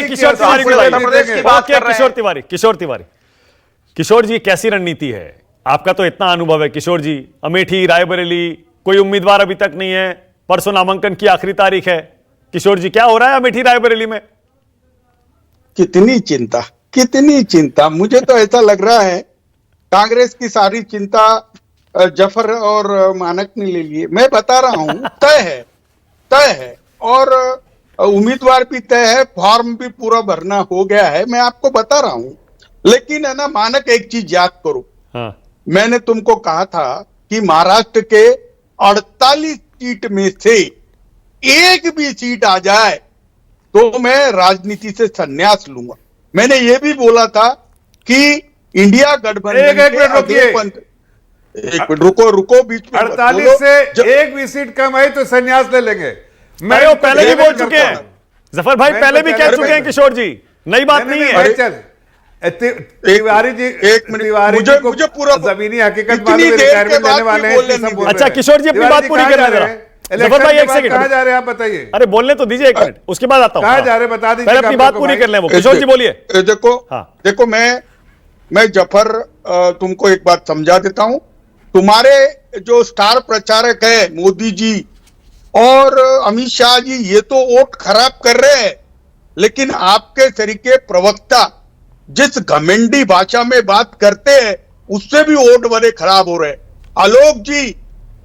किशोर तिवारी की बात कर रहे हैं। किशोर जी, कैसी रणनीति है? आपका तो इतना अनुभव है किशोर जी। अमेठी, रायबरेली, कोई उम्मीदवार अभी तक नहीं है, परसों नामांकन की आखिरी तारीख है। किशोर जी, क्या हो रहा है अमेठी रायबरेली में? कितनी चिंता। मुझे तो ऐसा लग रहा है कांग्रेस की सारी चिंता जफर और मानक ने ले ली है। मैं बता रहा हूं, तय है और उम्मीदवार भी तय है, फॉर्म भी पूरा भरना हो गया है। मैं आपको बता रहा हूं, लेकिन है ना मानक, एक चीज याद करो। हाँ। मैंने तुमको कहा था कि महाराष्ट्र के 48 सीट में से एक भी सीट आ जाए तो मैं राजनीति से संन्यास लूंगा। मैंने ये भी बोला था कि इंडिया गठबंधन रुको बीच में 48 से एक भी सीट कम आई तो संन्यास ले लेंगे। मैं वो पहले भी बोल चुके हैं जफर भाई, पहले भी कह चुके हैं किशोर जी, नई बात नहीं है। तिवारी जी, एक मिनट, मुझे पूरा जमीनी हकीकत मालूम है, रिटायरमेंट लेने वाले हैं। अच्छा किशोर जी, अपनी बात पूरी करने दे। जफर भाई एक सेकंड, कहां जा रहे हैं आप बताइए। अरे बोलने तो दीजिए एक मिनट, उसके बाद आता हूं। कहां जा रहे हैं बता दीजिए, पहले अपनी बात पूरी कर लें। वो किशोर जी बोलिए। देखो मैं जफर तुमको एक बात समझा देता हूं। तुम्हारे जो स्टार प्रचारक है मोदी जी और अमित शाह जी, ये तो वोट खराब कर रहे हैं, लेकिन आपके तरीके प्रवक्ता जिस घमंडी भाषा में बात करते हैं उससे भी वोट बड़े खराब हो रहे हैं।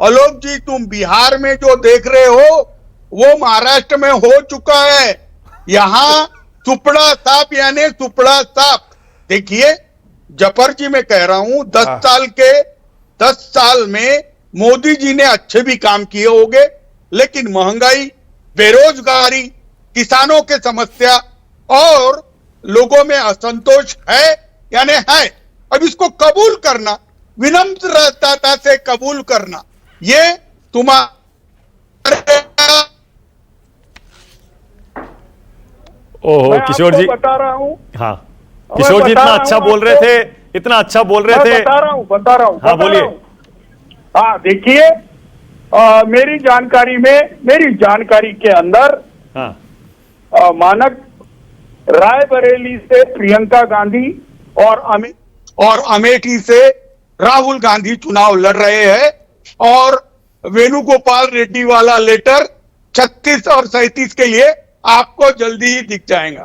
आलोक जी, तुम बिहार में जो देख रहे हो वो महाराष्ट्र में हो चुका है। यहां सुपड़ा साफ यानी सुपड़ा साफ। देखिए जफर जी, मैं कह रहा हूं 10 साल में मोदी जी ने अच्छे भी काम किए होंगे, लेकिन महंगाई, बेरोजगारी, किसानों के समस्या और लोगों में असंतोष है यानी है। अब इसको कबूल करना, विनम्रता से कबूल करना, ये तुम्हारे। ओहो किशोर जी, बता रहा हूं। हाँ किशोर जी, इतना अच्छा बोल रहे थे, बता रहा हूं। हाँ बोलिए। हाँ देखिए, मेरी जानकारी के अंदर हाँ। मानक रायबरेली से प्रियंका गांधी और अमेठी से राहुल गांधी चुनाव लड़ रहे हैं, और वेणुगोपाल रेड्डी वाला लेटर 36 और 37 के लिए आपको जल्दी ही दिख जाएगा।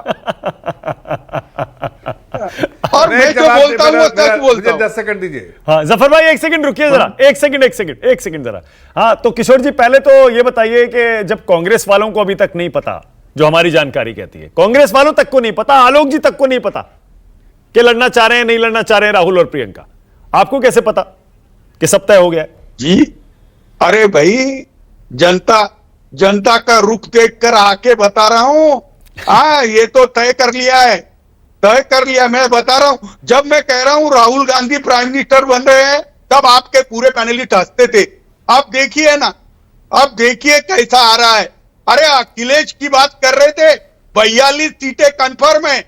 और मैं जो बोलता हूँ सच बोलता हूँ। 10 सेकंड दीजिए। हाँ जफर भाई एक सेकंड रुकिए जरा, एक सेकंड जरा। हाँ तो किशोर जी, पहले तो ये बताइए कि जब कांग्रेस वालों को अभी तक नहीं पता, जो हमारी जानकारी कहती है, कांग्रेस वालों तक को नहीं पता, आलोक जी तक को नहीं पता कि लड़ना चाह रहे हैं नहीं लड़ना चाह रहे हैं राहुल और प्रियंका, आपको कैसे पता कि सब तय हो गया जी? अरे भाई, जनता का रुख देखकर आके बता रहा हूं। हाँ, ये तो तय कर लिया। मैं बता रहा हूं, जब मैं कह रहा हूं राहुल गांधी प्राइम मिनिस्टर बन रहे हैं, तब आपके पूरे पैनलिस्ट हंसते थे। अब देखिए ना, अब देखिए कैसा आ रहा है। अरे अखिलेश की बात कर रहे थे, 42 सीटें कंफर्म है,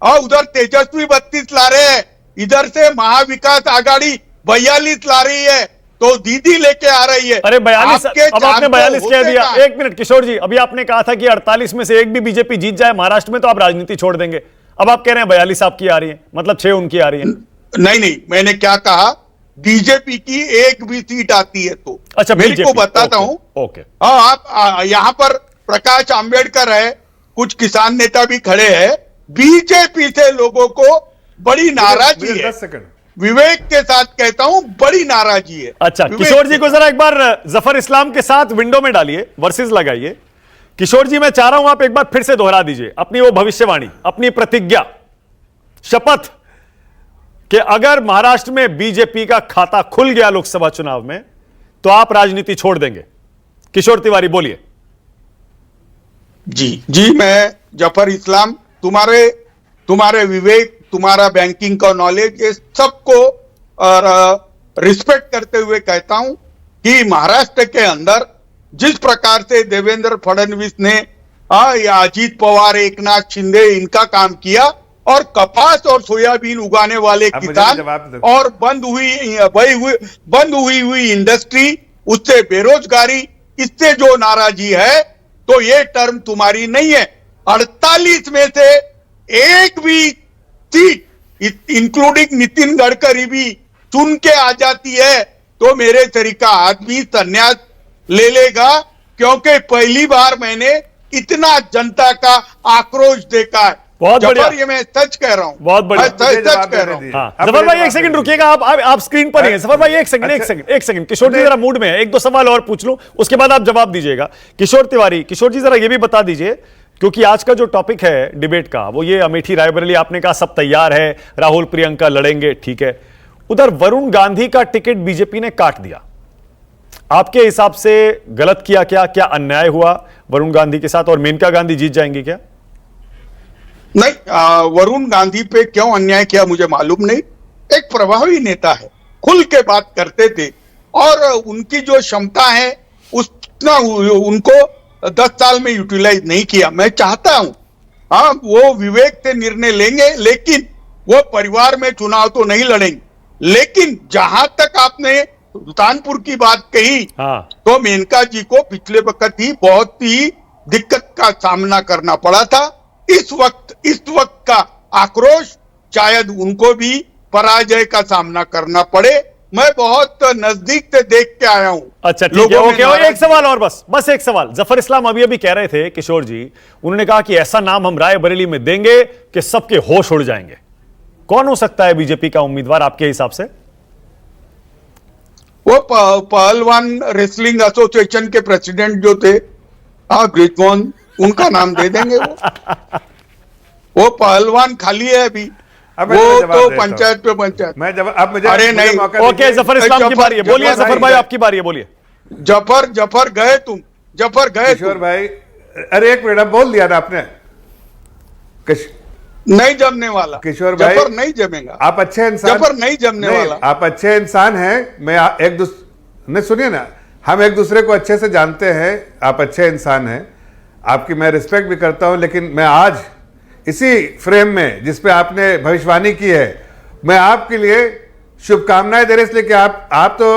और उधर तेजस्वी 32 ला रहे हैं, इधर से महाविकास आघाड़ी 42 ला रही है, तो दीदी लेके आ रही है। अरे 42, अब आपने 42 कह दिया। एक मिनट किशोर जी, अभी आपने कहा था कि 48 में से एक भी बीजेपी जीत जाए महाराष्ट्र में तो आप राजनीति छोड़ देंगे। अब आप कह रहे हैं 42 आपकी आ रही है, मतलब 6 उनकी आ रही है। नहीं, मैंने क्या कहा, बीजेपी की एक भी सीट आती है तो। अच्छा, मेरे को बताता हूं। ओके। हाँ, आप यहाँ पर प्रकाश आंबेडकर है, कुछ किसान नेता भी खड़े हैं। बीजेपी से लोगों को बड़ी नाराजगी है। 10 सेकंड विवेक के साथ कहता हूं, बड़ी नाराजगी है। अच्छा किशोर जी को जरा एक बार जफर इस्लाम के साथ विंडो में डालिए, वर्सेस लगाइए। किशोर जी, मैं चाह रहा हूं आप एक बार फिर से दोहरा दीजिए अपनी वो भविष्यवाणी, अपनी प्रतिज्ञा, शपथ, कि अगर महाराष्ट्र में बीजेपी का खाता खुल गया लोकसभा चुनाव में तो आप राजनीति छोड़ देंगे। किशोर तिवारी बोलिए। जी, मैं जफर इस्लाम, तुम्हारे विवेक, तुम्हारा बैंकिंग का नॉलेज, ये सबको रिस्पेक्ट करते हुए कहता हूं कि महाराष्ट्र के अंदर जिस प्रकार से देवेंद्र फडणवीस ने या अजीत पवार, एकनाथ शिंदे इनका काम किया, और कपास और सोयाबीन उगाने वाले किसान और बंद हुई इंडस्ट्री, उससे बेरोजगारी, इससे जो नाराजगी है, तो ये टर्म तुम्हारी नहीं है। 48 में से एक भी सीट इंक्लूडिंग नितिन गडकरी भी चुन के आ जाती है तो मेरे तरीका आदमी संन्यास ले लेगा, क्योंकि पहली बार मैंने इतना जनता का आक्रोश देखा है। बहुत बढ़िया। जफर, ये मैं सच कह रहा हूँ, बहुत बढ़िया। मैं सच कह रहा हूँ। हाँ, जफर भाई एक सेकंड रुकिएगा, आप स्क्रीन पर ही हैं। जफर भाई एक सेकंड किशोर जी जरा मूड में है, एक दो सवाल और पूछ लूं, उसके बाद आप जवाब दीजिएगा। किशोर तिवारी, किशोर जी जरा ये भी बता दीजिए, क्योंकि आज का जो टॉपिक है डिबेट का वो ये अमेठी रायबरेली, आपने कहा सब तैयार है, राहुल प्रियंका लड़ेंगे, ठीक है। उधर वरुण गांधी का टिकट बीजेपी ने काट दिया, आपके हिसाब से गलत किया क्या? क्या अन्याय हुआ वरुण गांधी के साथ, और मेनका गांधी जीत जाएंगी क्या? नहीं, वरुण गांधी पे क्यों अन्याय किया मुझे मालूम नहीं। एक प्रभावी नेता है, खुल के बात करते थे, और उनकी जो क्षमता है उतना उनको 10 साल में यूटिलाइज नहीं किया। मैं चाहता हूं, हाँ, वो विवेक से निर्णय लेंगे, लेकिन वो परिवार में चुनाव तो नहीं लड़ेंगे। लेकिन जहां तक आपने सुल्तानपुर की बात कही, हाँ। तो मेनका जी को पिछले वक्त ही बहुत ही दिक्कत का सामना करना पड़ा था। इस वक्त का आक्रोश शायद उनको भी पराजय का सामना करना पड़े। मैं बहुत नजदीक से देख के आया हूं। अच्छा, ठीक है, ओके। एक सवाल और, बस एक सवाल। जफर इस्लाम अभी कह रहे थे किशोर जी, उन्होंने कहा कि ऐसा नाम हम रायबरेली में देंगे कि सबके होश उड़ जाएंगे। कौन हो सकता है बीजेपी का उम्मीदवार आपके हिसाब से? वो पहलवान रेसलिंग एसोसिएशन के प्रेसिडेंट जो थे, ब्रिजमोहन, उनका नाम दे देंगे। वो पहलवान खाली है अभी, वो तो पंचायत पे पंचायत। मैं जब अब मुझे अरे नहीं, ओके, जफर इस्लाम की बारी है, बोलिए जफर भाई, आपकी बारी है, बोलिए। जफर गए तुम, जफर गए किशोर भाई। अरे एक मिनट, बोल दिया ना आपने। नहीं जमने वाला किशोर भाई, जफर नहीं जमेगा। आप अच्छे इंसान, जफर नहीं जमने वाला। आप अच्छे इंसान हैं। मैं एक दूसरे सुनिए ना, हम एक दूसरे को अच्छे से जानते हैं। आप अच्छे इंसान हैं, आपकी मैं रिस्पेक्ट भी करता हूं। लेकिन मैं आज इसी फ्रेम में जिस पे आपने भविष्यवाणी की है, मैं आपके लिए शुभकामनाएं दे रहे, इसलिए कि आप तो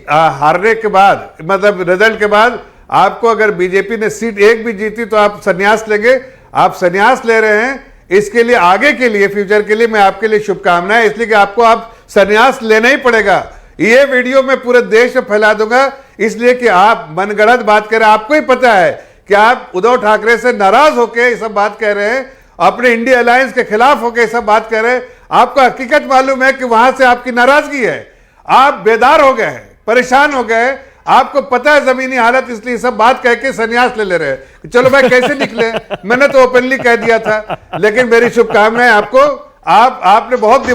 हारने के बाद, मतलब रिजल्ट के बाद, आपको अगर बीजेपी ने सीट एक भी जीती तो आप संन्यास लेंगे। आप संन्यास ले रहे हैं, इसके लिए आगे के लिए, फ्यूचर के लिए मैं आपके लिए शुभकामनाएं, इसलिए कि आपको आप संन्यास लेना ही पड़ेगा। ये वीडियो मैं पूरे देश में फैला दूंगा, इसलिए कि आप मनगढ़ंत बात कर रहे हैं। आपको ही पता है कि आप उद्धव ठाकरे से नाराज होकर ये सब बात कह रहे हैं, अपने इंडिया अलायंस के खिलाफ होकर ये सब बात कह रहे हैं। आपको हकीकत मालूम है कि वहां से आपकी नाराजगी है, आप बेदार हो गए हैं, परेशान हो गए, आपको पता है जमीनी हालत, इसलिए सब बात कह के संन्यास ले रहे हैं। चलो भाई, कैसे निकले? मैंने तो ओपनली कह दिया था। लेकिन मेरी शुभकामनाएं आपको। आपने बहुत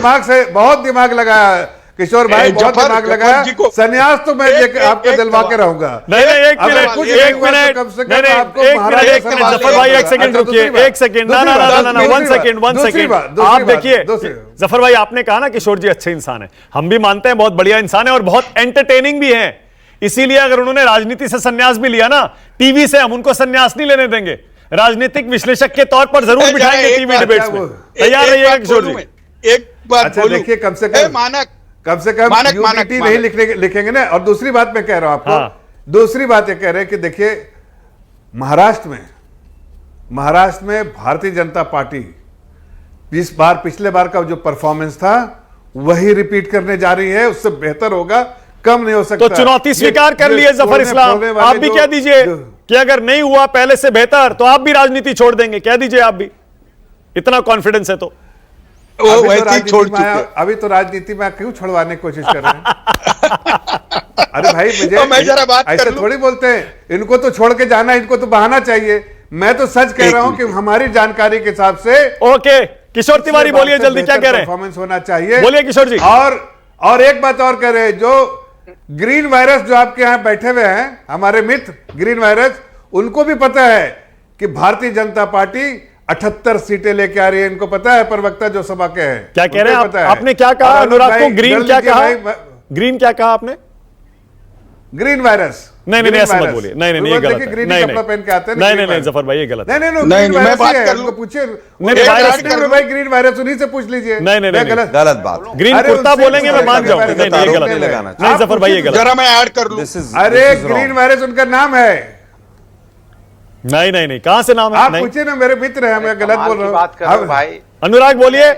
दिमाग लगाया किशोर भाई, बहुत दिमाग लगाया। संन्यास तो मैं आपको दिलवा के रहूंगा। नहीं, एक मिनट, जफर भाई एक सेकंड रुकिए, एक सेकंड, ना, वन सेकंड। आप देखिए जफर भाई, आपने कहा ना किशोर जी अच्छे इंसान है, हम भी मानते हैं बहुत बढ़िया इंसान है और बहुत एंटरटेनिंग भी है। इसीलिए अगर उन्होंने राजनीति से संन्यास भी लिया ना, टीवी से हम उनको संन्यास नहीं लेने देंगे, राजनीतिक विश्लेषक के तौर पर जरूर बिठाएंगे टीवी डिबेट्स में। तैयार रहिएगा किशोर जी। एक बात देखिए, कम से कम यूनिटी नहीं लिखेंगे ना। और दूसरी बात मैं कह रहा हूं आपको, दूसरी बात ये कह रहे हैं कि देखिए, महाराष्ट्र में भारतीय जनता पार्टी पिछले बार का जो परफॉर्मेंस था वही रिपीट करने जा रही है, उससे बेहतर होगा, कम नहीं हो सकता। तो चुनौती स्वीकार कर लिए जफर इस्लाम, आप भी कह दीजिए कि अगर नहीं हुआ पहले से बेहतर तो आप भी राजनीति छोड़ देंगे, कह दीजिए आप भी, इतना कॉन्फिडेंस है तो। अभी तो राजनीति में क्यों छुड़वाने की कोशिश कर रहे हैं? अरे भाई, मुझे मैं जरा बात ऐसे थोड़ी बोलते हैं, इनको तो छोड़ के जाना, इनको तो बहाना चाहिए। मैं तो सच कह रहा हूं कि हमारी जानकारी के हिसाब से। ओके, किशोर तिवारी बोलिए जल्दी, क्या कह रहे हैं? परफॉर्मेंस होना चाहिए, बोलिए किशोर जी। और एक बात और कह रहे हैं, जो ग्रीन वायरस जो आपके यहां बैठे हुए हैं, हमारे मित्र ग्रीन वायरस, उनको भी पता है कि भारतीय जनता पार्टी 78 सीटें लेके आ रही है। इनको पता है, प्रवक्ता जो सभा के हैं। क्या कह रहे हैं आपने क्या कहा अनुराग को? ग्रीन क्या कहा? ग्रीन क्या कहा आपने? Green virus. नहीं, ऐसा मत बोलिए। नहीं, ये गलत है। ग्रीन कपड़ा पहन के आते हैं। नहीं जफर भाई, ये गलत है। नहीं, मैं बात कर लूं, पूछिए भाई, ग्रीन वायरस उन्हीं से पूछ लीजिए। नहीं, गलत बात। ग्रीन कुर्ता बोलेंगे मैं मान जाऊंगा। नहीं, ये गलत है। नहीं जफर भाई, ये गलत। जरा मैं ऐड कर लूं। अरे ग्रीन वायरस उनका नाम है। नहीं नहीं नहीं, कहां से नाम है? आप नहीं, पूछे ना, मेरे मित्र हैं, मैं गलत कमाल बोल की रहा बात कर रहे हो हूँ भाई। अनुराग बोलिए।